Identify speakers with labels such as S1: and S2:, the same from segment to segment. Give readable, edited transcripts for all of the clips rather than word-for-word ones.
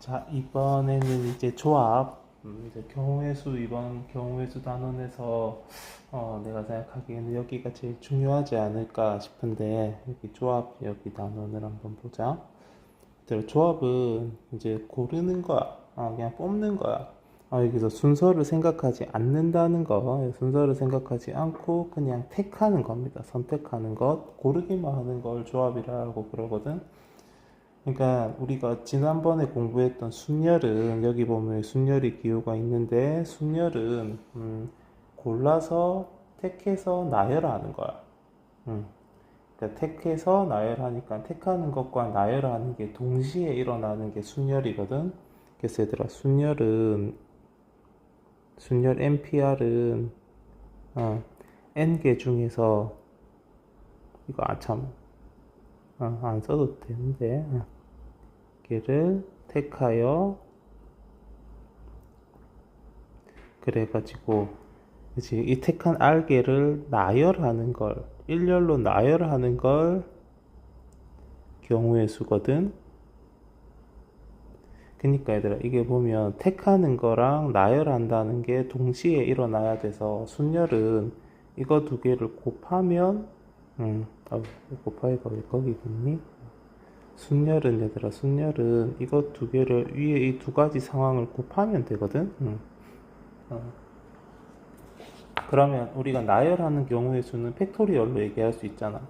S1: 자, 이번에는 이제 조합, 이제 경우의 수, 이번 경우의 수 단원에서, 내가 생각하기에는 여기가 제일 중요하지 않을까 싶은데, 여기 조합, 여기 단원을 한번 보자. 조합은 이제 고르는 거야. 그냥 뽑는 거야. 여기서 순서를 생각하지 않는다는 거, 순서를 생각하지 않고 그냥 택하는 겁니다. 선택하는 것, 고르기만 하는 걸 조합이라고 그러거든. 그러니까 우리가 지난번에 공부했던 순열은 여기 보면 순열이 기호가 있는데 순열은 골라서 택해서 나열하는 거야. 그러니까 택해서 나열하니까 택하는 것과 나열하는 게 동시에 일어나는 게 순열이거든. 그래서 얘들아 순열 NPR은 N개 중에서 이거 참 안 써도 되는데 개를 택하여 그래가지고 그치, 이 택한 R개를 나열하는 걸 일렬로 나열하는 걸 경우의 수거든. 그니까 얘들아 이게 보면 택하는 거랑 나열한다는 게 동시에 일어나야 돼서 순열은 이거 두 개를 곱하면 곱하기가 왜 거기 있니? 순열은 얘들아 순열은 이거 두 개를 위에 이 두 가지 상황을 곱하면 되거든. 그러면 우리가 나열하는 경우의 수는 팩토리얼로 얘기할 수 있잖아.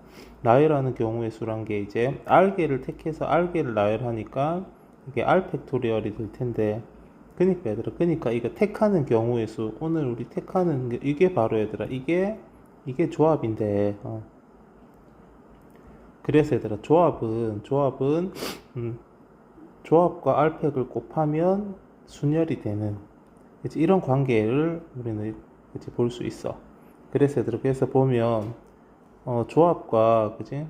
S1: 나열하는 경우의 수란 게 이제 R개를 택해서 R개를 나열하니까 이게 R 팩토리얼이 될 텐데 그니까 얘들아 그니까 이거 택하는 경우의 수 오늘 우리 택하는 게 이게 바로 얘들아 이게 조합인데 그래서 얘들아 조합과 R팩을 곱하면 순열이 되는 그치? 이런 관계를 우리는 볼 수 있어. 그래서 얘들아 그래서 보면 조합과 그지?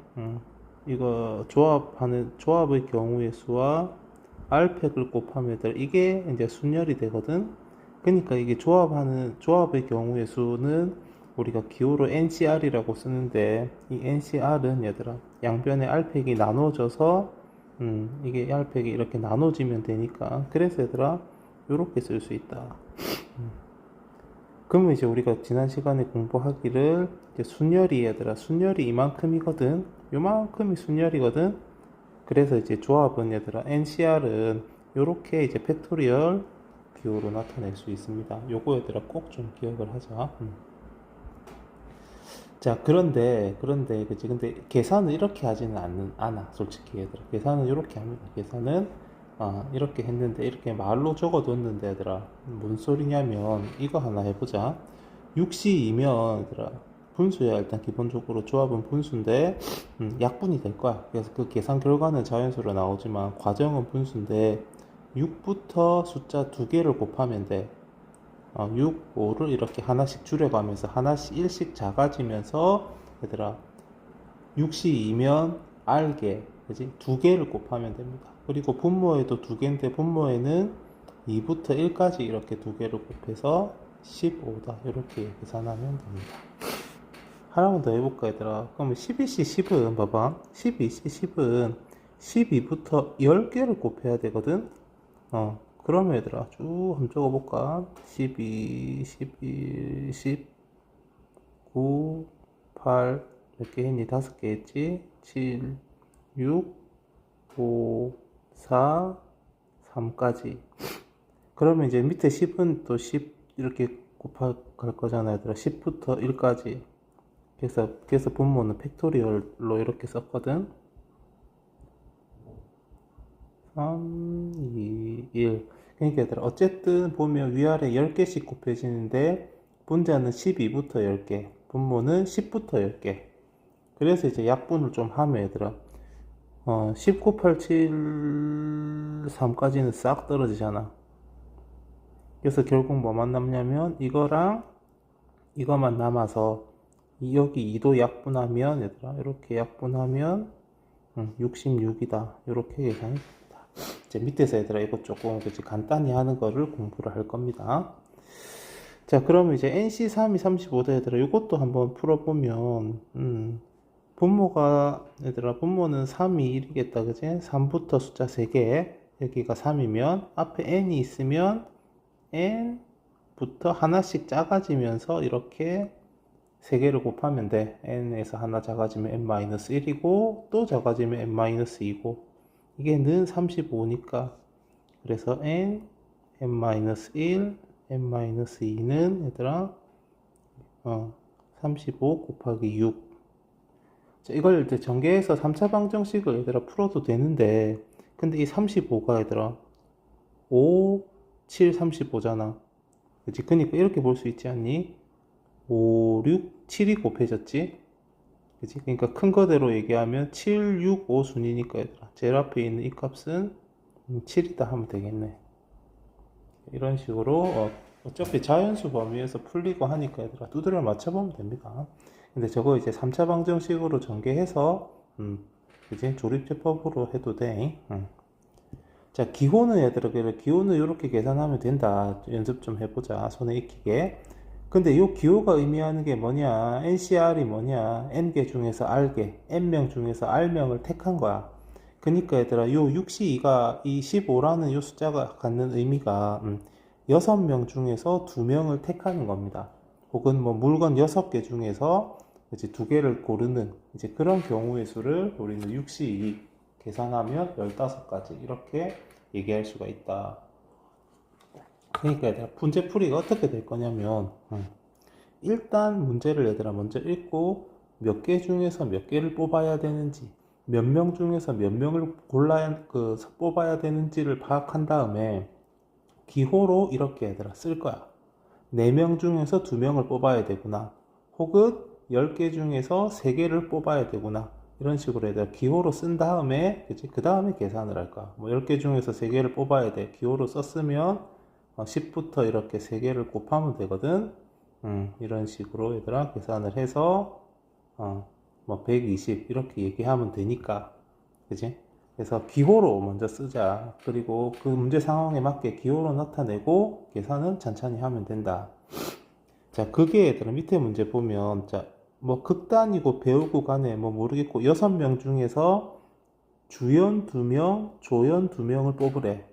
S1: 이거 조합의 경우의 수와 R팩을 곱하면 얘들아 이게 이제 순열이 되거든. 그러니까 이게 조합의 경우의 수는 우리가 기호로 NCR이라고 쓰는데 이 NCR은 얘들아 양변에 R팩이 나눠져서 이게 R팩이 이렇게 나눠지면 되니까 그래서 얘들아 이렇게 쓸 수 있다. 그러면 이제 우리가 지난 시간에 공부하기를 이제 순열이 얘들아 순열이 이만큼이거든. 요만큼이 순열이거든. 그래서 이제 조합은 얘들아 NCR은 요렇게 이제 팩토리얼 기호로 나타낼 수 있습니다. 요거 얘들아 꼭 좀 기억을 하자. 자, 그런데, 그치. 근데 계산은 이렇게 하지는 않아, 솔직히 얘들아. 계산은 이렇게 합니다. 계산은, 이렇게 했는데, 이렇게 말로 적어 뒀는데, 얘들아. 뭔 소리냐면, 이거 하나 해보자. 6시2면, 얘들아. 분수야, 일단 기본적으로 조합은 분수인데, 약분이 될 거야. 그래서 그 계산 결과는 자연수로 나오지만, 과정은 분수인데, 6부터 숫자 두 개를 곱하면 돼. 6, 5를 이렇게 하나씩 줄여가면서 하나씩 1씩 작아지면서 얘들아 6시2면 R개 그지? 두 개를 곱하면 됩니다. 그리고 분모에도 두 개인데 분모에는 2부터 1까지 이렇게 두 개를 곱해서 15다 이렇게 계산하면 됩니다. 하나만 더 해볼까 얘들아. 그러면 12시 10은 봐봐 12시 10은 12부터 10개를 곱해야 되거든. 그러면 얘들아 쭉 한번 적어볼까? 12, 11, 10, 9, 8 몇 개 했니? 5개 했지? 7, 6, 5, 4, 3까지. 그러면 이제 밑에 10은 또 10 이렇게 곱할 거잖아 얘들아. 10부터 1까지. 그래서 분모는 팩토리얼로 이렇게 썼거든. 3, 2, 1. 그러니까 얘들아 어쨌든 보면 위아래 10개씩 곱해지는데 분자는 12부터 10개 분모는 10부터 10개. 그래서 이제 약분을 좀 하면 얘들아 10 곱할 7, 3까지는 싹 떨어지잖아. 그래서 결국 뭐만 남냐면 이거랑 이거만 남아서 여기 2도 약분하면 얘들아 이렇게 약분하면 66이다 이렇게 계산이 됩니다. 이제 밑에서 얘들아 이거 조금 그치 간단히 하는 거를 공부를 할 겁니다. 자, 그러면 이제 NC3이 35다 얘들아 이것도 한번 풀어보면 분모가 얘들아 분모는 3이 1이겠다 그치? 3부터 숫자 3개 여기가 3이면 앞에 n이 있으면 n부터 하나씩 작아지면서 이렇게 3개를 곱하면 돼. n에서 하나 작아지면 n-1이고 또 작아지면 n-2이고 이게 는 35니까 그래서 n-1, n-2는 얘들아 35 곱하기 6. 자, 이걸 이제 전개해서 3차 방정식을 얘들아 풀어도 되는데 근데 이 35가 얘들아 5, 7, 35잖아. 그치? 그니까 이렇게 볼 수 있지 않니? 5, 6, 7이 곱해졌지? 그치? 그러니까 큰 거대로 얘기하면 7, 6, 5 순이니까 얘들아 제일 앞에 있는 이 값은 7이다 하면 되겠네. 이런 식으로 어차피 자연수 범위에서 풀리고 하니까 얘들아 두드려 맞춰보면 됩니다. 근데 저거 이제 3차 방정식으로 전개해서 그치? 조립제법으로 해도 돼. 자, 기호는 얘들아 기호는 이렇게 계산하면 된다. 연습 좀 해보자. 손에 익히게. 근데 이 기호가 의미하는 게 뭐냐? NCR이 뭐냐? N개 중에서 R개, N명 중에서 R명을 택한 거야. 그니까 얘들아 요 62가 이 15라는 요 숫자가 갖는 의미가 6명 중에서 2명을 택하는 겁니다. 혹은 뭐 물건 6개 중에서 이제 2개를 고르는 이제 그런 경우의 수를 우리는 62 계산하면 15가지 이렇게 얘기할 수가 있다. 그러니까 얘들아 문제풀이가 어떻게 될 거냐면 일단 문제를 얘들아 먼저 읽고 몇 개 중에서 몇 개를 뽑아야 되는지 몇 명 중에서 몇 명을 뽑아야 되는지를 파악한 다음에 기호로 이렇게 얘들아 쓸 거야. 4명 중에서 2명을 뽑아야 되구나. 혹은 10개 중에서 3개를 뽑아야 되구나. 이런 식으로 얘들아 기호로 쓴 다음에 그치? 그 다음에 계산을 할 거야. 뭐 10개 중에서 3개를 뽑아야 돼. 기호로 썼으면 10부터 이렇게 3개를 곱하면 되거든. 이런 식으로 얘들아 계산을 해서 뭐 120 이렇게 얘기하면 되니까 그지? 그래서 기호로 먼저 쓰자. 그리고 그 문제 상황에 맞게 기호로 나타내고 계산은 천천히 하면 된다. 자, 그게 얘들아 밑에 문제 보면 자, 뭐 극단이고 배우고 간에 뭐 모르겠고 6명 중에서 주연 2명, 조연 2명을 뽑으래.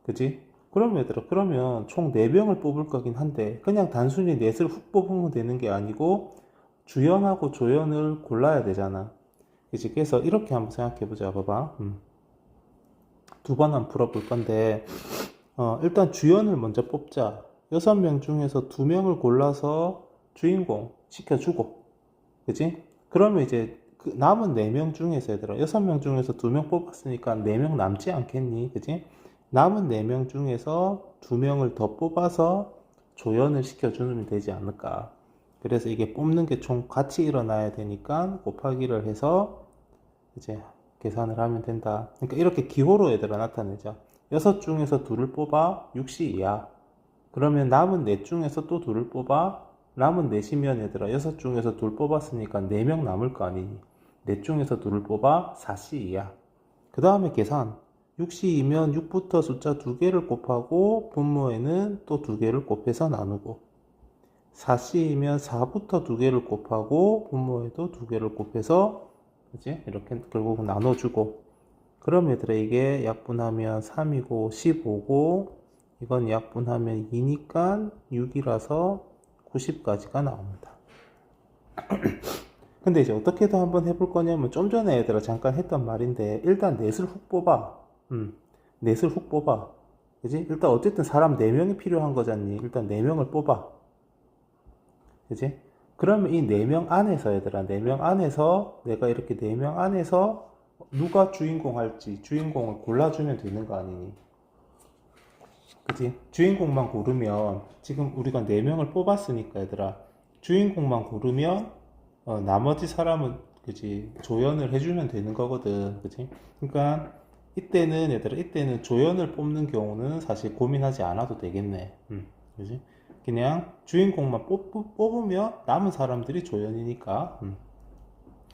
S1: 그지? 그러면 얘들아 그러면 총 4명을 뽑을 거긴 한데 그냥 단순히 넷을 훅 뽑으면 되는 게 아니고 주연하고 조연을 골라야 되잖아. 그치? 그래서 이렇게 한번 생각해 보자. 봐봐. 2번 한번 풀어볼 건데 일단 주연을 먼저 뽑자. 6명 중에서 2명을 골라서 주인공 시켜주고 그치? 그러면 이제 그 남은 4명 중에서 얘들아 6명 중에서 2명 뽑았으니까 4명 남지 않겠니? 그치? 남은 4명 중에서 2명을 더 뽑아서 조연을 시켜주면 되지 않을까. 그래서 이게 뽑는 게 총 같이 일어나야 되니까 곱하기를 해서 이제 계산을 하면 된다. 그러니까 이렇게 기호로 얘들아 나타내자. 6 중에서 2를 뽑아 6시2야. 그러면 남은 4 중에서 또 2를 뽑아 남은 4시면 얘들아 6 중에서 2 뽑았으니까 4명 남을 거 아니니. 4 중에서 2를 뽑아 4시2야. 그 다음에 계산. 6시2면 6부터 숫자 2개를 곱하고 분모에는 또 2개를 곱해서 나누고 4C이면 4부터 2개를 곱하고 분모에도 2개를 곱해서 그치? 이렇게 결국 나눠주고 그럼 얘들아 이게 약분하면 3이고 15고 이건 약분하면 2니까 6이라서 90까지가 나옵니다. 근데 이제 어떻게도 한번 해볼 거냐면 좀 전에 얘들아 잠깐 했던 말인데 일단 넷을 훅 뽑아. 넷을 훅 뽑아. 그지? 일단 어쨌든 사람 4명이 필요한 거잖니. 일단 4명을 뽑아. 그지? 그러면 이 4명 안에서 얘들아 4명 안에서 내가 이렇게 4명 안에서 누가 주인공 할지 주인공을 골라주면 되는 거 아니니. 그지? 주인공만 고르면 지금 우리가 4명을 뽑았으니까 얘들아 주인공만 고르면 나머지 사람은 그지 조연을 해주면 되는 거거든. 그지? 그러니까 이때는 얘들아 이때는 조연을 뽑는 경우는 사실 고민하지 않아도 되겠네. 그지? 그냥 주인공만 뽑으면 남은 사람들이 조연이니까.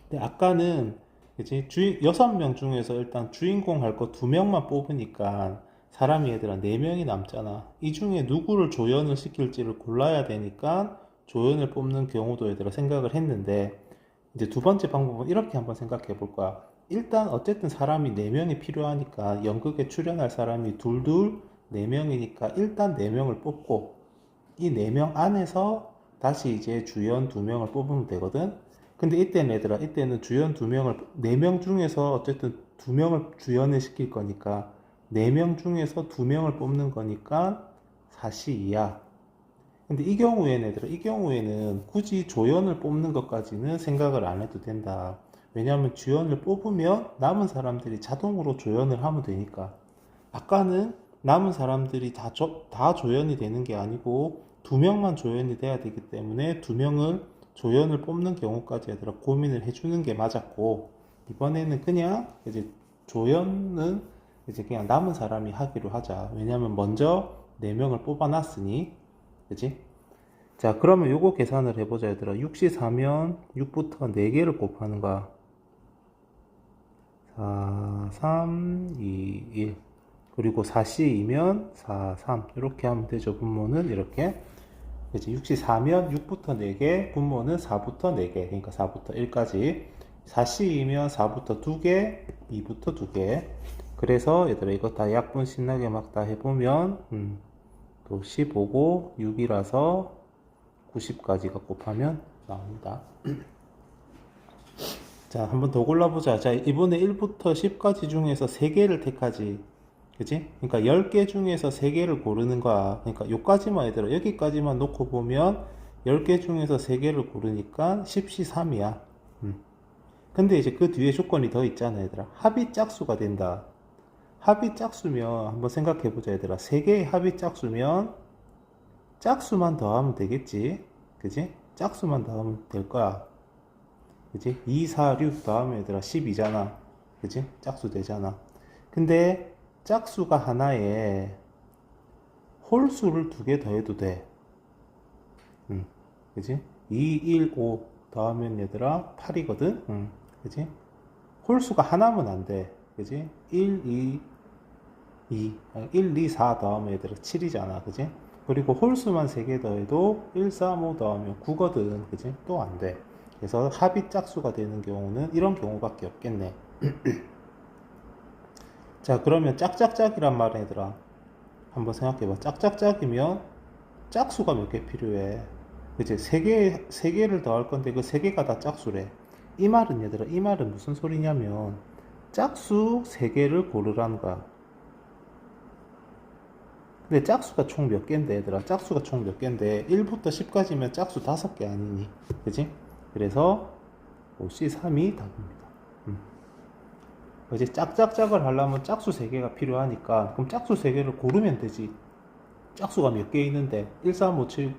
S1: 근데 아까는 그치? 6명 중에서 일단 주인공 할 거 2명만 뽑으니까 사람이 얘들아 4명이 남잖아. 이 중에 누구를 조연을 시킬지를 골라야 되니까 조연을 뽑는 경우도 얘들아 생각을 했는데 이제 두 번째 방법은 이렇게 한번 생각해 볼 거야. 일단 어쨌든 사람이 4명이 필요하니까 연극에 출연할 사람이 둘둘 4명이니까 일단 4명을 뽑고 이 4명 안에서 다시 이제 주연 2명을 뽑으면 되거든. 근데 이때는 얘들아, 이때는 주연 2명을 4명 중에서 어쨌든 2명을 주연을 시킬 거니까 4명 중에서 2명을 뽑는 거니까 4시2야. 근데 이 경우에는 얘들아, 이 경우에는 굳이 조연을 뽑는 것까지는 생각을 안 해도 된다. 왜냐하면 주연을 뽑으면 남은 사람들이 자동으로 조연을 하면 되니까. 아까는 남은 사람들이 다 조연이 되는 게 아니고 2명만 조연이 돼야 되기 때문에 2명을 조연을 뽑는 경우까지 얘들아 고민을 해주는 게 맞았고, 이번에는 그냥 이제 조연은 이제 그냥 남은 사람이 하기로 하자. 왜냐면 먼저 4명을 뽑아놨으니. 그지? 자, 그러면 요거 계산을 해보자 얘들아. 6시 4면 6부터 4개를 곱하는 거야. 4, 3, 2, 1. 그리고 4시이면 4, 3. 이렇게 하면 되죠. 분모는 이렇게. 그치? 6시 4면 6부터 4개, 분모는 4부터 4개. 그러니까 4부터 1까지. 4시이면 4부터 2개, 2부터 2개. 그래서 얘들아 이거 다 약분 신나게 막 다 해보면 또 15고 6이라서 90까지가 곱하면 나옵니다. 자, 한번 더 골라보자. 자, 이번에 1부터 10까지 중에서 3개를 택하지. 그치? 그러니까 10개 중에서 3개를 고르는 거야. 그러니까 요까지만 얘들아, 여기까지만 놓고 보면 10개 중에서 3개를 고르니까 10시 3이야. 근데 이제 그 뒤에 조건이 더 있잖아, 얘들아. 합이 짝수가 된다. 합이 짝수면 한번 생각해보자, 얘들아. 3개의 합이 짝수면 짝수만 더하면 되겠지. 그지? 짝수만 더하면 될 거야. 그지? 2, 4, 6 더하면 얘들아 12잖아. 그지? 짝수 되잖아. 근데 짝수가 하나에 홀수를 2개 더해도 돼. 그지? 2, 1, 5 더하면 얘들아 8이거든. 그지? 홀수가 하나면 안 돼. 그지? 1, 2, 1, 2, 4 더하면 얘들아 7이잖아. 그지? 그리고 홀수만 3개 더해도 1, 3, 5 더하면 9거든. 그지? 또 안 돼. 그래서 합이 짝수가 되는 경우는 이런 경우밖에 없겠네. 자, 그러면 짝짝짝이란 말은 얘들아 한번 생각해봐. 짝짝짝이면 짝수가 몇 개 필요해? 그치? 3개를 더할 건데 그 3개가 다 짝수래. 이 말은 얘들아, 이 말은 무슨 소리냐면 짝수 3개를 고르라는 거야. 근데 짝수가 총 몇 개인데 얘들아, 짝수가 총 몇 개인데 1부터 10까지면 짝수 5개 아니니? 그치? 그래서 C3이 답입니다. 이제 짝짝짝을 하려면 짝수 3개가 필요하니까 그럼 짝수 3개를 고르면 되지. 짝수가 몇 개 있는데 1, 3, 5, 7,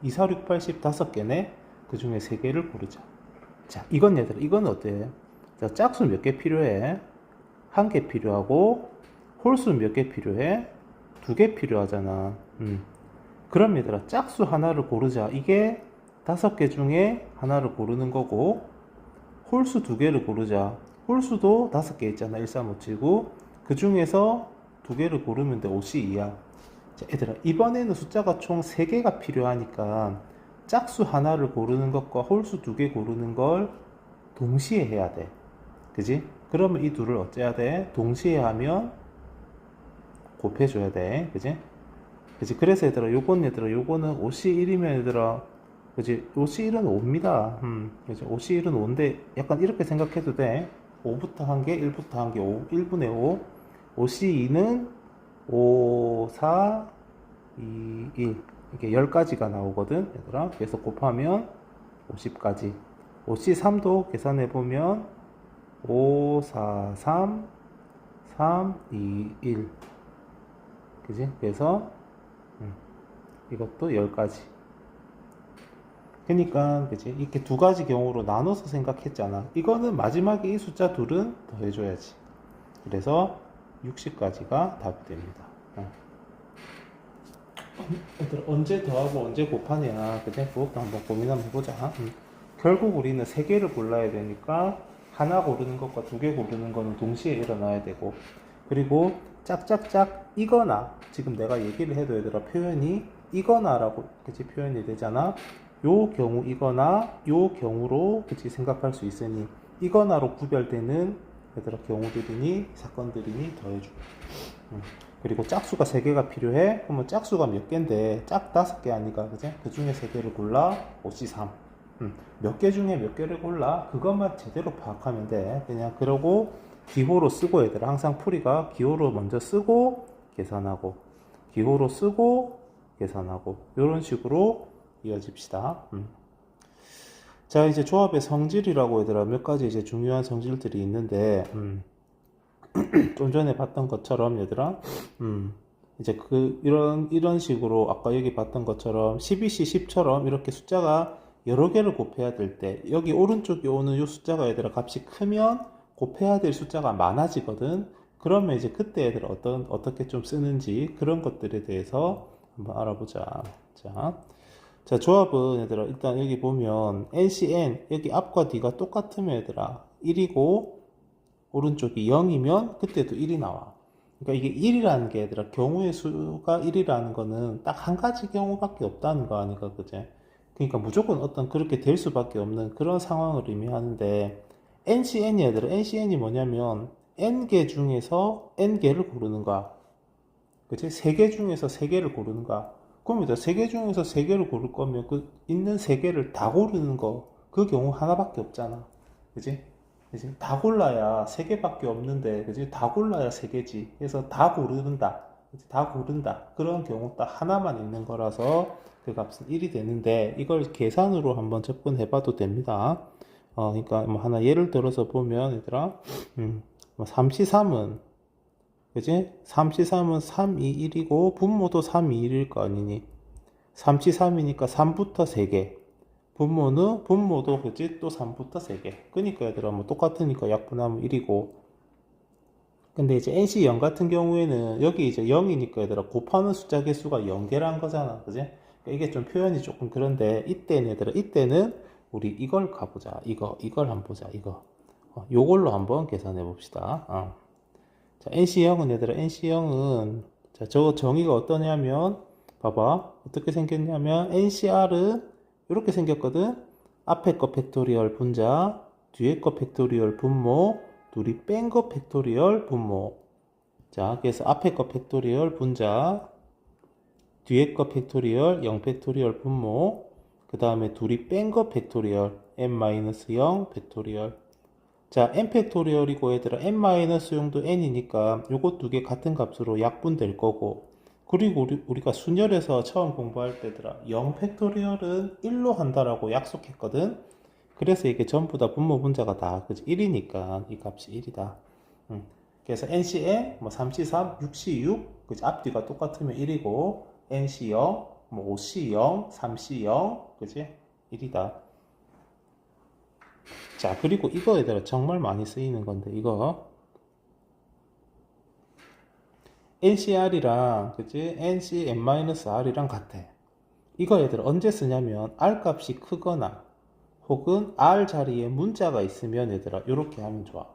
S1: 2, 4, 6, 8, 10 5개네. 그 중에 3개를 고르자. 자, 이건 얘들아, 이건 어때? 자, 짝수 몇 개 필요해? 1개 필요하고 홀수 몇 개 필요해? 2개 필요하잖아. 그럼 얘들아, 짝수 하나를 고르자. 이게 5개 중에 하나를 고르는 거고, 홀수 2개를 고르자. 홀수도 5개 있잖아. 1, 3, 5, 7, 9. 그 중에서 2개를 고르면 돼. 5C2야. 자, 얘들아, 이번에는 숫자가 총 3개가 필요하니까 짝수 하나를 고르는 것과 홀수 2개 고르는 걸 동시에 해야 돼. 그지? 그러면 이 둘을 어째야 돼? 동시에 하면 곱해줘야 돼. 그지? 그지? 그래서 얘들아, 요거는 5C1이면 얘들아, 그지? 5C1은 5입니다. 그지? 5C1은 5인데, 약간 이렇게 생각해도 돼. 5부터 1개, 1부터 1개, 5, 1분의 5. 5C2는 5, 4, 2, 1. 이렇게 10가지가 나오거든, 얘들아. 그래서 곱하면 50까지. 5C3도 계산해보면 5, 4, 3, 3, 2, 1. 그지? 그래서 이것도 10가지. 그러니까 그지? 이렇게 2가지 경우로 나눠서 생각했잖아. 이거는 마지막에 이 숫자 둘은 더해줘야지. 그래서 60까지가 답이 됩니다. 언제 더하고 언제 곱하냐. 그지? 그것도 한번 고민 한번 해보자. 결국 우리는 3개를 골라야 되니까 하나 고르는 것과 2개 고르는 거는 동시에 일어나야 되고, 그리고 짝짝짝 이거나, 지금 내가 얘기를 해도 얘들아 표현이 이거나라고 그치 표현이 되잖아. 요 경우 이거나 요 경우로 그치 생각할 수 있으니 이거나로 구별되는 얘들아 경우들이니 사건들이니 더해주고. 그리고 짝수가 3개가 필요해? 그러면 짝수가 몇 개인데 짝 5개 아니까 그지? 그 중에 3개를 골라 5C3. 몇 개 중에 몇 개를 골라? 그것만 제대로 파악하면 돼. 그냥 그러고 기호로 쓰고 얘들아 항상 풀이가 기호로 먼저 쓰고 계산하고 기호로 쓰고 계산하고 이런 식으로 이어집시다. 자 이제 조합의 성질이라고 얘들아 몇 가지 이제 중요한 성질들이 있는데 좀 전에 봤던 것처럼 얘들아 이제 이런 식으로 아까 여기 봤던 것처럼 12C 10처럼 이렇게 숫자가 여러 개를 곱해야 될 때 여기 오른쪽에 오는 이 숫자가 얘들아 값이 크면 곱해야 될 숫자가 많아지거든. 그러면 이제 그때 얘들아 어떻게 좀 쓰는지 그런 것들에 대해서 한번 알아보자. 자 조합은 얘들아 일단 여기 보면 NCN 여기 앞과 뒤가 똑같으면 얘들아 1이고 오른쪽이 0이면 그때도 1이 나와. 그러니까 이게 1이라는 게 얘들아 경우의 수가 1이라는 거는 딱 한 가지 경우밖에 없다는 거 아니까 그제? 그러니까 무조건 어떤 그렇게 될 수밖에 없는 그런 상황을 의미하는데 NCN이 얘들아 NCN이 뭐냐면 N개 중에서 N개를 고르는 거야. 그치? 3개 중에서 3개를 고르는 거야. 그럼 이제 3개 중에서 3개를 고를 거면 그 있는 3개를 다 고르는 거 그 경우 하나밖에 없잖아. 그치? 다 골라야 3개밖에 없는데, 그지? 다 골라야 3개지. 그래서 다 고른다. 그치? 다 고른다. 그런 경우 딱 하나만 있는 거라서 그 값은 1이 되는데, 이걸 계산으로 한번 접근해 봐도 됩니다. 그러니까 뭐 하나 예를 들어서 보면, 얘들아, 3C3은, 그지? 3C3은 3, 2, 1이고, 분모도 3, 2, 1일 거 아니니? 3C3이니까 3부터 3개. 분모도 그치? 또 3부터 3개. 그니까 얘들아 뭐 똑같으니까 약분하면 1이고. 근데 이제 NC0 같은 경우에는 여기 이제 0이니까 얘들아 곱하는 숫자 개수가 0개란 거잖아. 그지? 그러니까 이게 좀 표현이 조금 그런데 이때는 얘들아 이때는 우리 이걸 가보자. 이걸 한번 보자. 요걸로 한번 계산해 봅시다. 자, NC0은 얘들아 NC0은 자, 저 정의가 어떠냐면 봐봐. 어떻게 생겼냐면 NCR은 이렇게 생겼거든. 앞에 거 팩토리얼 분자, 뒤에 거 팩토리얼 분모, 둘이 뺀 거 팩토리얼 분모. 자, 그래서 앞에 거 팩토리얼 분자, 뒤에 거 팩토리얼 0 팩토리얼 분모, 그 다음에 둘이 뺀 거 팩토리얼 n-0 팩토리얼. 자, n 팩토리얼이고 얘들아 n-0도 n이니까 요거 두 개 같은 값으로 약분될 거고, 그리고 우리가 순열에서 처음 공부할 때더라 0 팩토리얼은 1로 한다라고 약속했거든. 그래서 이게 전부 다 분모 분자가 다 그치? 1이니까 이 값이 1이다. 그래서 NCN 뭐 3C3, 6C6 그치? 앞뒤가 똑같으면 1이고 NC0, 뭐 5C0, 3C0 그치? 1이다. 자 그리고 이거 얘들아 정말 많이 쓰이는 건데 이거 NCR이랑 그치? NCN-R이랑 같아. 이거 얘들아 언제 쓰냐면 R 값이 크거나 혹은 R 자리에 문자가 있으면 얘들아 이렇게 하면 좋아.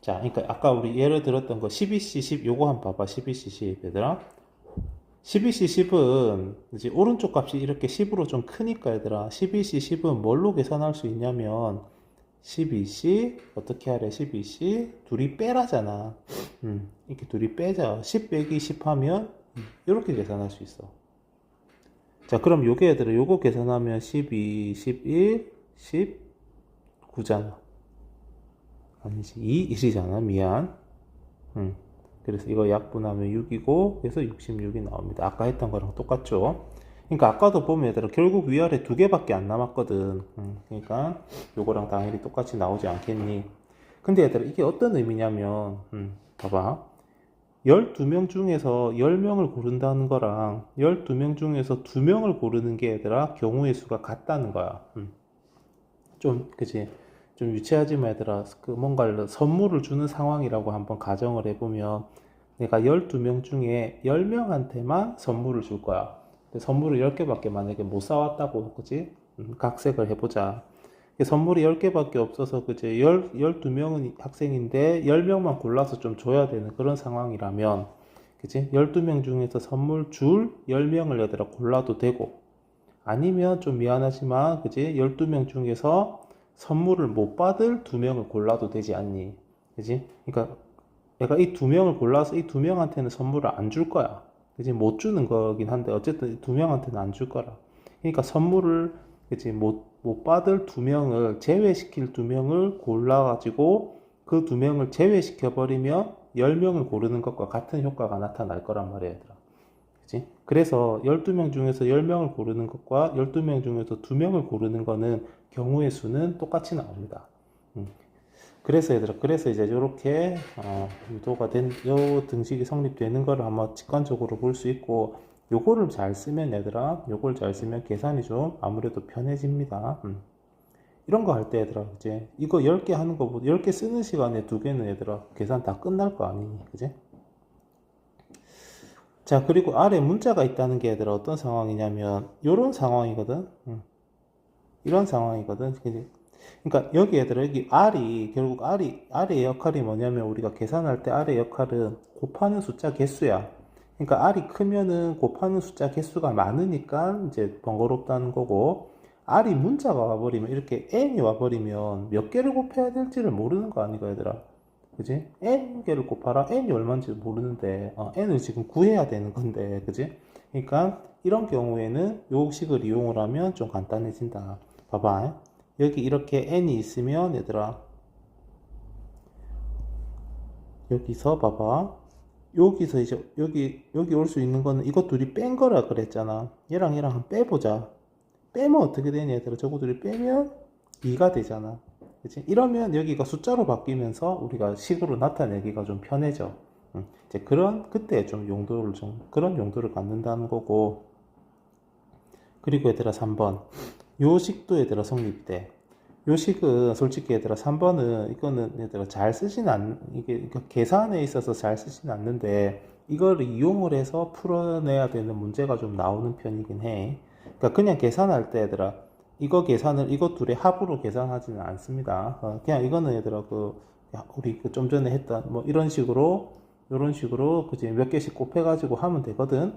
S1: 자 그러니까 아까 우리 예를 들었던 거 12C10 요거 한번 봐봐. 12C10 얘들아 12C10은 이제 오른쪽 값이 이렇게 10으로 좀 크니까 얘들아 12C10은 뭘로 계산할 수 있냐면 12C 어떻게 하래 12C 둘이 빼라잖아. 이렇게 둘이 빼자. 10 빼기 10 하면 이렇게 계산할 수 있어. 자 그럼 요게 얘들아 요거 계산하면 12, 11, 19잖아. 아니지 2, 1이잖아. 미안. 그래서 이거 약분하면 6이고 그래서 66이 나옵니다. 아까 했던 거랑 똑같죠. 그러니까 아까도 보면 얘들아 결국 위아래 두 개밖에 안 남았거든. 그러니까 요거랑 당연히 똑같이 나오지 않겠니. 근데 얘들아 이게 어떤 의미냐면 봐봐 12명 중에서 10명을 고른다는 거랑 12명 중에서 2명을 고르는 게 얘들아 경우의 수가 같다는 거야. 좀 그치 좀 유치하지만 얘들아 그 뭔가를 선물을 주는 상황이라고 한번 가정을 해보면 내가 12명 중에 10명한테만 선물을 줄 거야. 선물을 10개밖에 만약에 못 사왔다고, 그치? 각색을 해보자. 선물이 10개밖에 없어서, 그치? 12명은 학생인데, 10명만 골라서 좀 줘야 되는 그런 상황이라면, 그치? 12명 중에서 선물 줄 10명을 얘들아 골라도 되고, 아니면 좀 미안하지만, 그치? 12명 중에서 선물을 못 받을 2명을 골라도 되지 않니? 그지? 그러니까 내가 이 두 명을 골라서 이 두 명한테는 선물을 안 줄 거야. 그지? 못 주는 거긴 한데 어쨌든 이 두 명한테는 안 줄 거라. 그러니까 선물을 그지? 못 받을 두 명을 제외시킬 두 명을 골라가지고 그 두 명을 제외시켜 버리면 10명을 고르는 것과 같은 효과가 나타날 거란 말이야, 얘들아. 그지? 그래서 12명 중에서 10명을 고르는 것과 12명 중에서 2명을 고르는 거는 경우의 수는 똑같이 나옵니다. 음. 그래서 얘들아, 그래서 이제 이렇게 유도가 요 등식이 성립되는 거를 한번 직관적으로 볼 수 있고, 요거를 잘 쓰면 얘들아, 요걸 잘 쓰면 계산이 좀 아무래도 편해집니다. 이런 거 할 때 얘들아, 이제 이거 10개 하는 거보다 10개 쓰는 시간에 2개는 얘들아 계산 다 끝날 거 아니니, 그지? 자, 그리고 아래 문자가 있다는 게 얘들아 어떤 상황이냐면 요런 상황이거든. 이런 상황이거든. 그지? 그러니까 여기 얘들아, 여기 R이 결국 R의 역할이 뭐냐면, 우리가 계산할 때 R의 역할은 곱하는 숫자 개수야. 그러니까 R이 크면은 곱하는 숫자 개수가 많으니까 이제 번거롭다는 거고, R이 문자가 와버리면, 이렇게 N이 와버리면 몇 개를 곱해야 될지를 모르는 거 아니가 얘들아. 그지? N 개를 곱하라. N이 얼마인지 모르는데 N을 지금 구해야 되는 건데, 그지? 그러니까 이런 경우에는 요 식을 이용을 하면 좀 간단해진다. 봐봐. 여기 이렇게 n이 있으면 얘들아, 여기서 봐봐, 여기서 이제 여기 올 수 있는 거는 이것 둘이 뺀 거라 그랬잖아. 얘랑 얘랑 한번 빼보자. 빼면 어떻게 되냐 얘들아, 저거 둘이 빼면 2가 되잖아. 그치? 이러면 여기가 숫자로 바뀌면서 우리가 식으로 나타내기가 좀 편해져. 이제 그때 좀 그런 용도를 갖는다는 거고. 그리고 얘들아 3번, 요 식도 얘들아 성립돼. 요 식은 솔직히 얘들아 3번은 이거는 얘들아 잘 쓰진 이게 계산에 있어서 잘 쓰진 않는데, 이걸 이용을 해서 풀어내야 되는 문제가 좀 나오는 편이긴 해. 그러니까 그냥 계산할 때 얘들아, 이것 둘의 합으로 계산하지는 않습니다. 그냥 이거는 얘들아 우리 좀 전에 했던 뭐 이런 식으로 그치, 몇 개씩 곱해가지고 하면 되거든.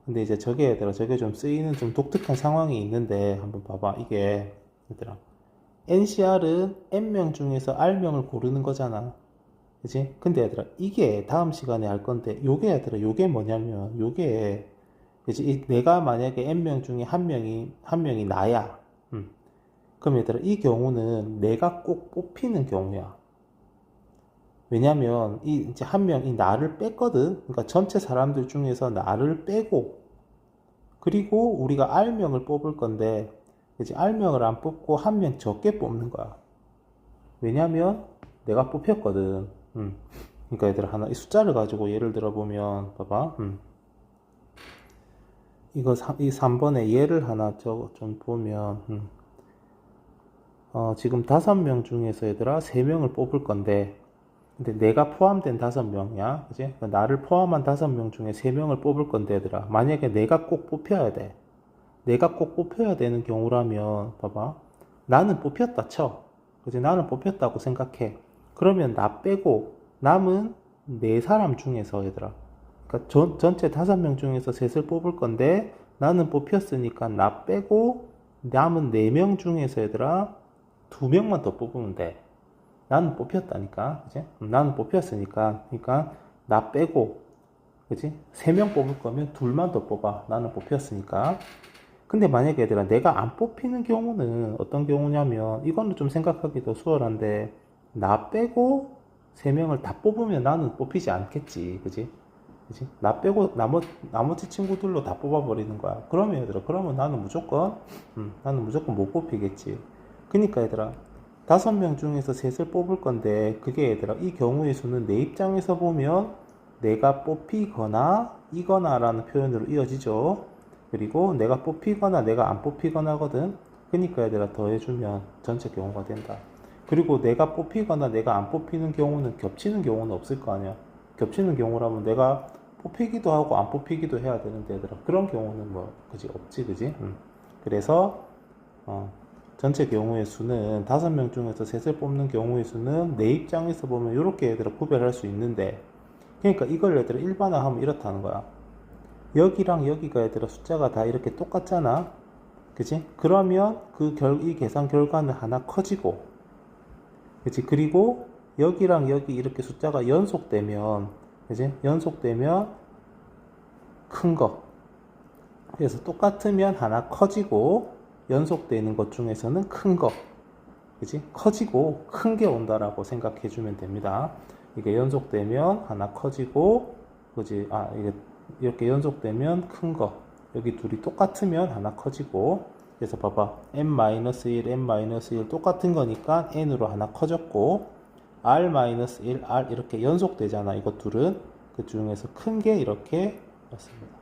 S1: 근데 이제 저게 좀 쓰이는 좀 독특한 상황이 있는데, 한번 봐봐. 이게 얘들아, NCR은 N명 중에서 R명을 고르는 거잖아. 그치? 근데 얘들아, 이게 다음 시간에 할 건데, 요게 뭐냐면, 그치? 내가 만약에 N명 중에 한 명이 나야. 그럼 얘들아, 이 경우는 내가 꼭 뽑히는 경우야. 왜냐면 이제 한 명이 나를 뺐거든. 그러니까 전체 사람들 중에서 나를 빼고, 그리고 우리가 R명을 뽑을 건데, 그치? R명을 안 뽑고 한 명 적게 뽑는 거야. 왜냐면 내가 뽑혔거든. 그러니까 얘들아, 하나 이 숫자를 가지고 예를 들어 보면 봐봐. 이 3번에 예를 하나 좀 보면, 지금 5명 중에서 얘들아 3명을 뽑을 건데, 근데 내가 포함된 5명이야. 그지? 그러니까 나를 포함한 5명 중에 3명을 뽑을 건데 얘들아, 만약에 내가 꼭 뽑혀야 돼. 내가 꼭 뽑혀야 되는 경우라면, 봐봐. 나는 뽑혔다 쳐. 그지? 나는 뽑혔다고 생각해. 그러면 나 빼고 남은 4사람 중에서 얘들아, 그러니까 전체 5명 중에서 셋을 뽑을 건데, 나는 뽑혔으니까 나 빼고 남은 4명 중에서 얘들아 2명만 더 뽑으면 돼. 나는 뽑혔다니까. 그치? 나는 뽑혔으니까, 그러니까 나 빼고, 그치? 3명 뽑을 거면 2만 더 뽑아. 나는 뽑혔으니까. 근데 만약에 얘들아, 내가 안 뽑히는 경우는 어떤 경우냐면, 이거는 좀 생각하기 더 수월한데, 나 빼고 3명을 다 뽑으면 나는 뽑히지 않겠지. 그치? 그치? 나 빼고 나머지 친구들로 다 뽑아버리는 거야. 그러면 얘들아, 나는 무조건 못 뽑히겠지. 그니까 얘들아, 5명 중에서 셋을 뽑을 건데, 그게 얘들아, 이 경우의 수는 내 입장에서 보면 내가 뽑히거나 이거나 라는 표현으로 이어지죠. 그리고 내가 뽑히거나 내가 안 뽑히거나거든. 그러니까 얘들아, 더해주면 전체 경우가 된다. 그리고 내가 뽑히거나 내가 안 뽑히는 경우는 겹치는 경우는 없을 거 아니야. 겹치는 경우라면 내가 뽑히기도 하고 안 뽑히기도 해야 되는데 얘들아, 그런 경우는 그지? 없지, 그지? 그래서 전체 경우의 수는 5명 중에서 셋을 뽑는 경우의 수는 내 입장에서 보면 이렇게 얘들아 구별할 수 있는데, 그러니까 이걸 얘들아 일반화하면 이렇다는 거야. 여기랑 여기가 얘들아 숫자가 다 이렇게 똑같잖아. 그치? 그러면 이 계산 결과는 하나 커지고, 그치? 그리고 여기랑 여기 이렇게 숫자가 연속되면, 그지? 연속되면 큰 거. 그래서 똑같으면 하나 커지고, 연속되는 것 중에서는 큰 거. 그지? 커지고 큰 게 온다라고 생각해 주면 됩니다. 이게 연속되면 하나 커지고, 그지? 이게 이렇게 연속되면 큰 거. 여기 둘이 똑같으면 하나 커지고, 그래서 봐봐. n-1, n-1 똑같은 거니까 n으로 하나 커졌고, r-1, r 이렇게 연속되잖아. 이거 둘은. 그 중에서 큰 게 이렇게 왔습니다.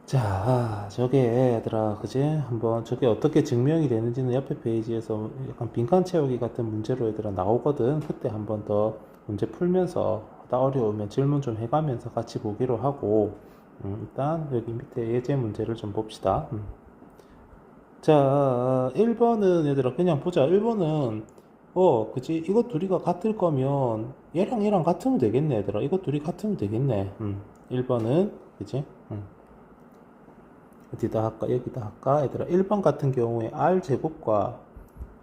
S1: 자, 저게 얘들아, 그지? 한번 저게 어떻게 증명이 되는지는 옆에 페이지에서 약간 빈칸 채우기 같은 문제로 얘들아 나오거든. 그때 한번 더 문제 풀면서 하다 어려우면 질문 좀 해가면서 같이 보기로 하고, 일단 여기 밑에 예제 문제를 좀 봅시다. 자, 1번은 얘들아 그냥 보자. 1번은 그지? 이거 둘이가 같을 거면 얘랑 얘랑 같으면 되겠네, 얘들아. 이거 둘이 같으면 되겠네. 1번은 그지? 어디다 할까? 여기다 할까? 얘들아 1번 같은 경우에 r제곱과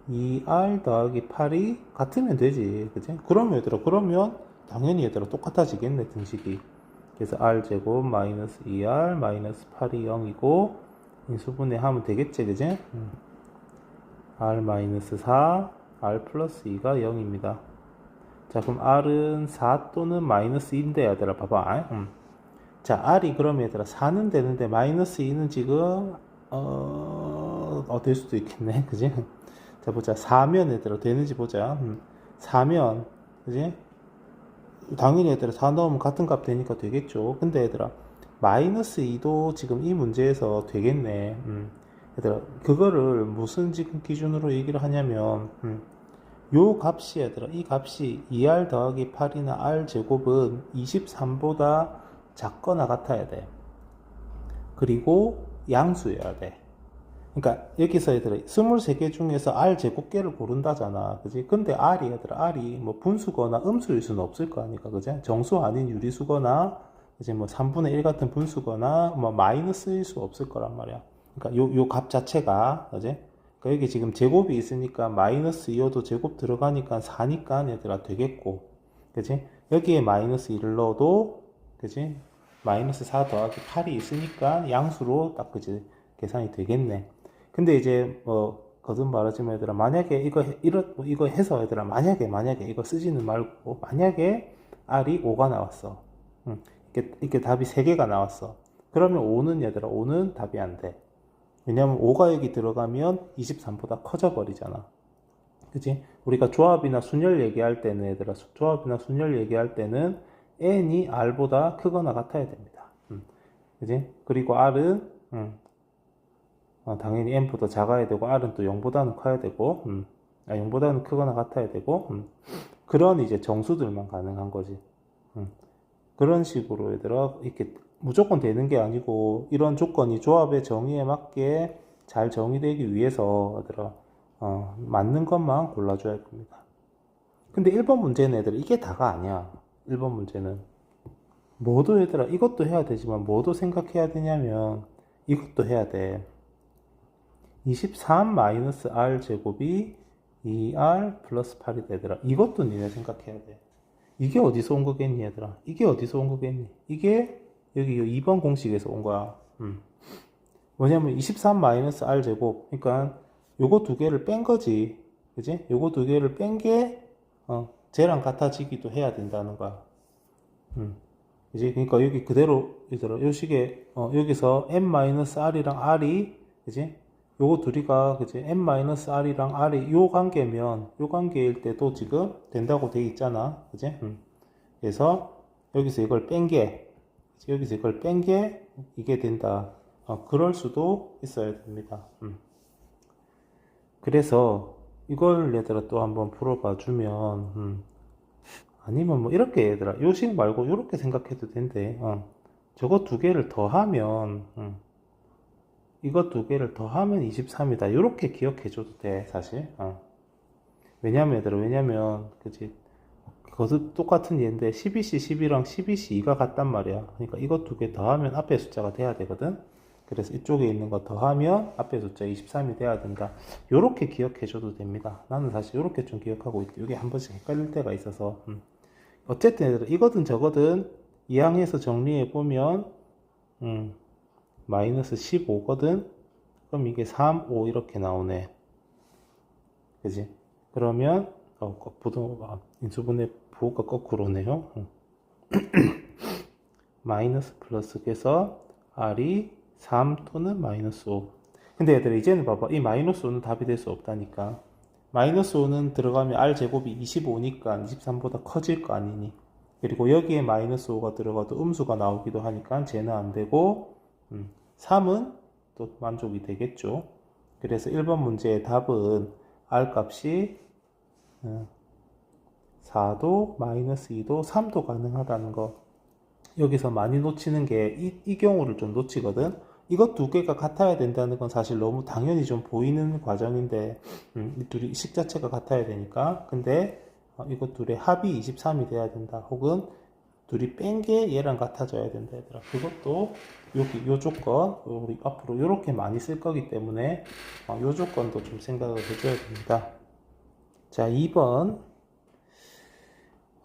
S1: 2r 더하기 8이 같으면 되지, 그지? 그러면 얘들아 그러면 당연히 얘들아 똑같아지겠네, 등식이. 그래서 r제곱 마이너스 2r 마이너스 8이 0이고 인수분해 하면 되겠지, 그지? r 마이너스 4 r 플러스 2가 0입니다. 자, 그럼 r은 4 또는 마이너스 2인데 얘들아 봐봐. 자, r이 그러면 얘들아 4는 되는데 마이너스 2는 지금 될 수도 있겠네, 그지? 자, 보자. 4면 얘들아 되는지 보자. 4면 그지? 당연히 얘들아 4 넣으면 같은 값 되니까 되겠죠. 근데 얘들아 마이너스 2도 지금 이 문제에서 되겠네. 얘들아 그거를 무슨 지금 기준으로 얘기를 하냐면 요 값이 얘들아 이 값이 2r 더하기 8이나 r 제곱은 23보다 작거나 같아야 돼. 그리고 양수여야 돼. 그러니까 여기서 얘들아 23개 중에서 r 제곱계를 고른다잖아, 그지? 근데 r이 뭐 분수거나 음수일 수는 없을 거 아니까, 그지? 정수 아닌 유리수거나 이제 뭐 3분의 1 같은 분수거나 뭐 마이너스일 수 없을 거란 말이야. 그러니까 요 값 자체가, 그지? 그러니까 여기 지금 제곱이 있으니까 마이너스 2호도 제곱 들어가니까 4니까 얘들아 되겠고, 그지? 여기에 마이너스 1을 넣어도, 그지? 마이너스 4 더하기 8이 있으니까 양수로 딱, 그지? 계산이 되겠네. 근데 이제 거듭 말하지만 얘들아 만약에 이거 해서 얘들아 만약에 이거 쓰지는 말고 만약에 r이 5가 나왔어. 이렇게 답이 3개가 나왔어. 그러면 5는 얘들아 5는 답이 안 돼. 왜냐면 5가 여기 들어가면 23보다 커져 버리잖아. 그치? 우리가 조합이나 순열 얘기할 때는 얘들아 조합이나 순열 얘기할 때는 n이 r보다 크거나 같아야 됩니다. 그치? 그리고 r은 당연히 n보다 작아야 되고 r은 또 0보다는 커야 되고 0보다는 크거나 같아야 되고 그런 이제 정수들만 가능한 거지. 그런 식으로 얘들아 이렇게 무조건 되는 게 아니고 이런 조건이 조합의 정의에 맞게 잘 정의되기 위해서 얘들아 맞는 것만 골라줘야 할 겁니다. 근데 1번 문제는 얘들아 이게 다가 아니야. 1번 문제는 뭐도 얘들아 이것도 해야 되지만 뭐도 생각해야 되냐면 이것도 해야 돼. 23-r 제곱이 2r 플러스 8이 되더라. 이것도 니네 생각해야 돼. 이게 어디서 온 거겠니, 얘들아? 이게 어디서 온 거겠니? 이게 여기 2번 공식에서 온 거야. 뭐냐면 23-r 제곱. 그러니까 요거 두 개를 뺀 거지. 그지? 요거 두 개를 뺀 게 쟤랑 같아지기도 해야 된다는 거야. 그지? 그러니까 여기 그대로 얘들아 요 식에 여기서 n-r이랑 r이 그지? 요거 둘이가 그지? n-r이랑 r이 요 관계면 요 관계일 때도 지금 된다고 돼 있잖아, 그지? 그래서 여기서 이걸 뺀 게 여기서 이걸 뺀 게 이게 된다. 그럴 수도 있어야 됩니다. 그래서 이걸 얘들아 또 한번 풀어봐 주면 아니면 뭐 이렇게 얘들아 요식 말고 이렇게 생각해도 된대. 저거 두 개를 더하면 이거 두 개를 더하면 23이다. 이렇게 기억해줘도 돼, 사실. 왜냐면, 얘들아, 그치. 그것도 똑같은 예인데, 12C 12랑 12C 2가 같단 말이야. 그러니까 이거 두 개 더하면 앞에 숫자가 돼야 되거든. 그래서 이쪽에 있는 거 더하면 앞에 숫자 23이 돼야 된다. 요렇게 기억해 줘도 됩니다. 나는 사실 요렇게 좀 기억하고 있고 이게 한 번씩 헷갈릴 때가 있어서 어쨌든 얘들아 이거든 저거든 이항해서 정리해 보면 마이너스 15거든. 그럼 이게 3, 5 이렇게 나오네. 그지? 그러면 인수분해 부호가 거꾸로네요. 마이너스 플러스에서 R이 3 또는 마이너스 5. 근데 얘들아 이제는 봐봐. 이 마이너스 5는 답이 될 수 없다니까. 마이너스 5는 들어가면 R제곱이 25니까 23보다 커질 거 아니니. 그리고 여기에 마이너스 5가 들어가도 음수가 나오기도 하니까 쟤는 안 되고 3은 또 만족이 되겠죠. 그래서 1번 문제의 답은 R 값이 4도, 마이너스 2도, 3도 가능하다는 거. 여기서 많이 놓치는 게 이 경우를 좀 놓치거든. 이것 두 개가 같아야 된다는 건 사실 너무 당연히 좀 보이는 과정인데 이 둘이 식 자체가 같아야 되니까. 근데 이것 둘의 합이 23이 돼야 된다. 혹은 둘이 뺀 게 얘랑 같아져야 된다 얘들아. 그것도 여기 요 조건 우리 앞으로 요렇게 많이 쓸 거기 때문에 요 조건도 좀 생각을 해줘야 됩니다. 자 2번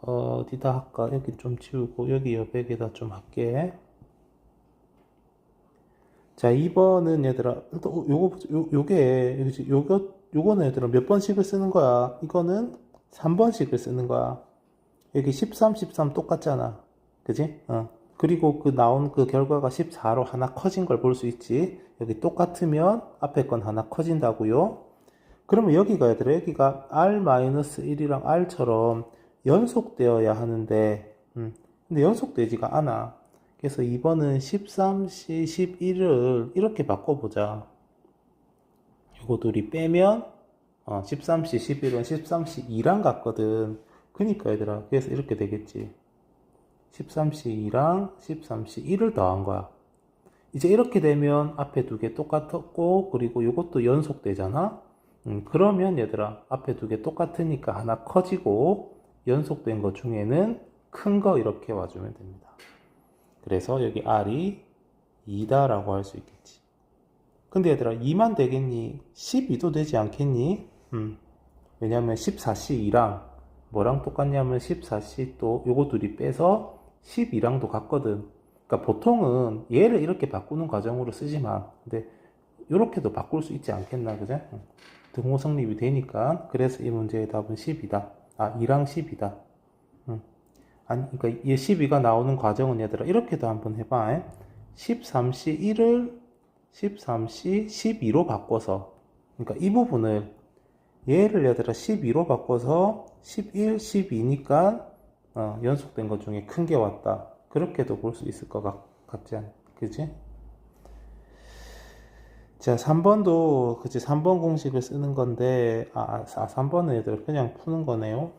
S1: 어디다 할까? 여기 좀 지우고 여기 여백에다 좀 할게. 자 2번은 얘들아 요거는 얘들아 몇 번씩을 쓰는 거야? 이거는 3번씩을 쓰는 거야. 여기 13, 13 똑같잖아. 그지? 그리고 그 나온 그 결과가 14로 하나 커진 걸 볼 수 있지. 여기 똑같으면 앞에 건 하나 커진다고요. 그러면 여기가 얘들아 여기가 R-1이랑 R처럼 연속되어야 하는데 근데 연속되지가 않아. 그래서 2번은 13C, 11을 이렇게 바꿔보자. 요거 둘이 빼면 13C, 11은 13C 2랑 같거든. 그니까 얘들아 그래서 이렇게 되겠지. 13C 2랑 13C 1을 더한 거야. 이제 이렇게 되면 앞에 두 개 똑같았고 그리고 이것도 연속되잖아. 그러면 얘들아 앞에 두 개 똑같으니까 하나 커지고 연속된 것 중에는 큰 거 이렇게 와주면 됩니다. 그래서 여기 R이 2다 라고 할 수 있겠지. 근데 얘들아 2만 되겠니? 12도 되지 않겠니? 왜냐면 14C2랑 뭐랑 똑같냐면 14C 또 요거 둘이 빼서 12랑도 같거든. 그러니까 보통은 얘를 이렇게 바꾸는 과정으로 쓰지 마. 근데 이렇게도 바꿀 수 있지 않겠나, 그죠? 등호 성립이 되니까. 그래서 이 문제의 답은 10이다. 2랑 10이다. 아니, 그러니까 얘 12가 나오는 과정은 얘들아 이렇게도 한번 해봐. 13C 1을 13C 12로 바꿔서, 그러니까 이 부분을 얘를 얘들아 12로 바꿔서 11, 12니까 연속된 것 중에 큰 게 왔다. 그렇게도 볼 수 있을 것 같지 않, 그지? 자, 3번도, 그치, 3번 공식을 쓰는 건데, 3번은 얘들 그냥 푸는 거네요.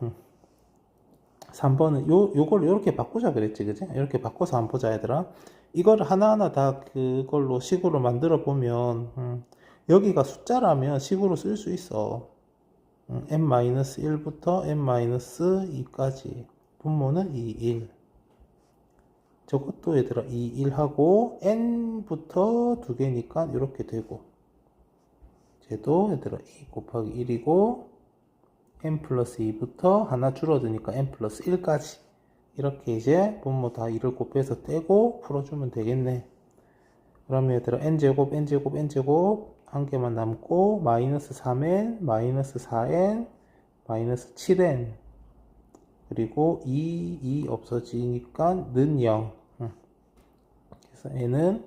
S1: 3번은 요걸 이렇게 바꾸자 그랬지, 그지? 이렇게 바꿔서 한번 보자, 얘들아. 이걸 하나하나 다 그걸로 식으로 만들어 보면, 여기가 숫자라면 식으로 쓸 수 있어. n-1부터 n-2까지. 분모는 2, 1. 저것도 얘들아 2, 1하고 n부터 두 개니까 이렇게 되고 쟤도 얘들아 2 곱하기 1이고 n 플러스 2부터 하나 줄어드니까 n 플러스 1까지 이렇게 이제 분모 다 2를 곱해서 떼고 풀어주면 되겠네. 그러면 얘들아 n제곱 n제곱 n제곱 한 개만 남고 마이너스 3n 마이너스 4n 마이너스 7n 그리고 2 없어지니까 는 0. 그래서 n은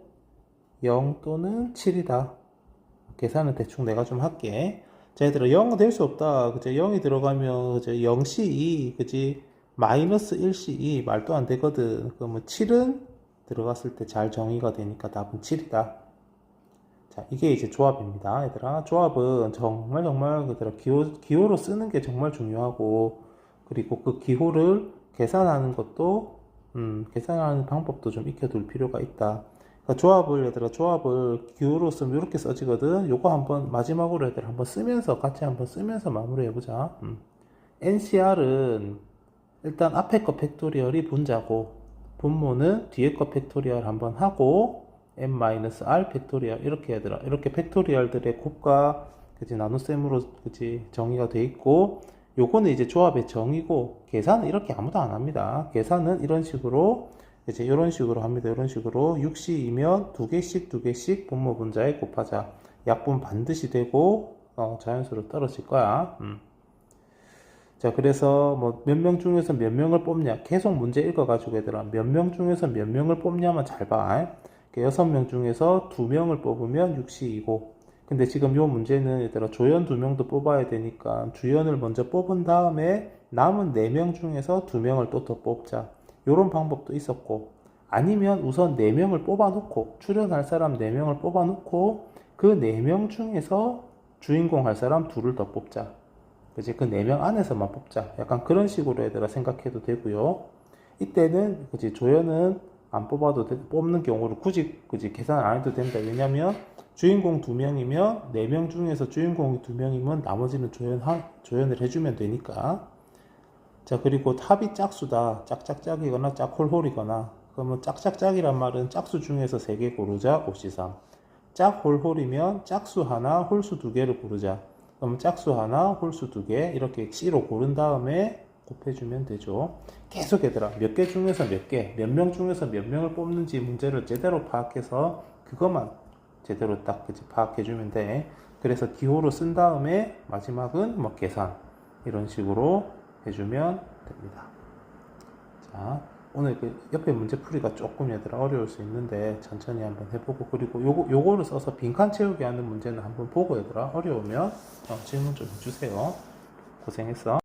S1: 0 또는 7이다. 계산은 대충 내가 좀 할게. 자, 얘들아 0은 될 수 없다. 그치? 0이 들어가면 그치? 0C2 그치? 마이너스 1C2 말도 안 되거든. 그러면 7은 들어갔을 때 잘 정의가 되니까 답은 7이다. 자, 이게 이제 조합입니다. 얘들아 조합은 정말 얘들아 기호로 쓰는 게 정말 중요하고 그리고 그 기호를 계산하는 것도 계산하는 방법도 좀 익혀둘 필요가 있다. 그러니까 조합을 기호로 쓰면 이렇게 써지거든. 요거 한번 마지막으로 얘들아 한번 쓰면서 같이 한번 쓰면서 마무리 해보자. NCR은 일단 앞에 거 팩토리얼이 분자고 분모는 뒤에 거 팩토리얼 한번 하고 n-r 팩토리얼 이렇게 얘들아 이렇게 팩토리얼들의 곱과 그치 나눗셈으로 그치 정의가 돼 있고 요거는 이제 조합의 정의고 계산은 이렇게 아무도 안 합니다. 계산은 이런 식으로 이제 이런 식으로 합니다. 이런 식으로 6시이면 두 개씩 분모 분자에 곱하자. 약분 반드시 되고 자연수로 떨어질 거야. 자, 그래서 뭐 몇 명 중에서 몇 명을 뽑냐 계속 문제 읽어가지고 얘들아 몇 명 중에서 몇 명을 뽑냐만 잘 봐. 6명 중에서 2명을 뽑으면 6시이고 근데 지금 요 문제는 얘들아 조연 2명도 뽑아야 되니까 주연을 먼저 뽑은 다음에 남은 4명 중에서 2명을 또 더 뽑자. 요런 방법도 있었고 아니면 우선 4명을 뽑아놓고 출연할 사람 4명을 뽑아놓고 그 4명 중에서 주인공 할 사람 2를 더 뽑자. 그치? 그 4명 안에서만 뽑자. 약간 그런 식으로 얘들아 생각해도 되고요. 이때는 그치? 조연은 안 뽑아도 뽑는 경우를 굳이 그치? 계산 안 해도 된다. 왜냐면 주인공 2명이면 4명 중에서 주인공이 2명이면 나머지는 조연을 해주면 되니까. 자, 그리고 합이 짝수다. 짝짝짝이거나 짝홀홀이거나. 그러면 짝짝짝이란 말은 짝수 중에서 3개 고르자. 5C3. 짝홀홀이면 짝수 하나, 홀수 2개를 고르자. 그러면 짝수 하나, 홀수 2개. 이렇게 C로 고른 다음에 곱해주면 되죠. 계속 얘들아. 몇 개 중에서 몇 개, 몇 명 중에서 몇 명을 뽑는지 문제를 제대로 파악해서 그것만 제대로 딱 파악해주면 돼. 그래서 기호로 쓴 다음에 마지막은 뭐 계산. 이런 식으로 해주면 됩니다. 자, 오늘 그 옆에 문제 풀이가 조금 얘들아 어려울 수 있는데 천천히 한번 해보고 그리고 요거를 써서 빈칸 채우기 하는 문제는 한번 보고 얘들아 어려우면 질문 좀 해주세요. 고생했어.